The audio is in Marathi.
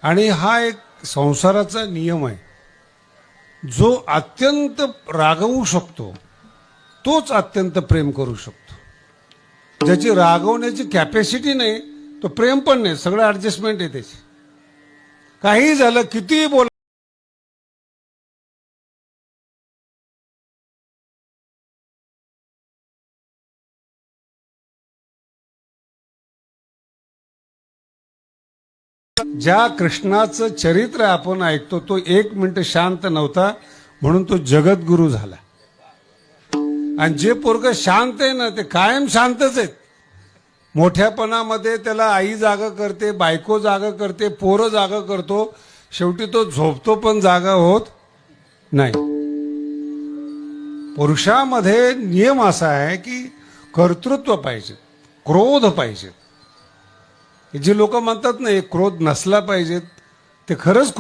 आणि हा एक संसाराचा नियम आहे. जो अत्यंत रागवू शकतो तोच अत्यंत प्रेम करू शकतो. ज्याची रागवण्याची कॅपॅसिटी नाही तो प्रेम पण नाही, सगळं ऍडजस्टमेंट आहे त्याची. काही झालं कितीही बोला, ज्या कृष्णाचं चरित्र आपण ऐकतो तो 1 मिनिट शांत नव्हता म्हणून तो जगद्गुरु झाला. आणि जे पोरग शांत आहे ना ते कायम शांतच आहेत. मोठ्यापणामध्ये त्याला आई जागा करते, बायको जागा करते, पोरं जागा करतो, शेवटी तो झोपतो पण जागा होत नाही. पुरुषामध्ये नियम असा आहे की कर्तृत्व पाहिजे, क्रोध पाहिजे. जे लोक म्हणतात ना क्रोध नसला पाहिजे ते खरंच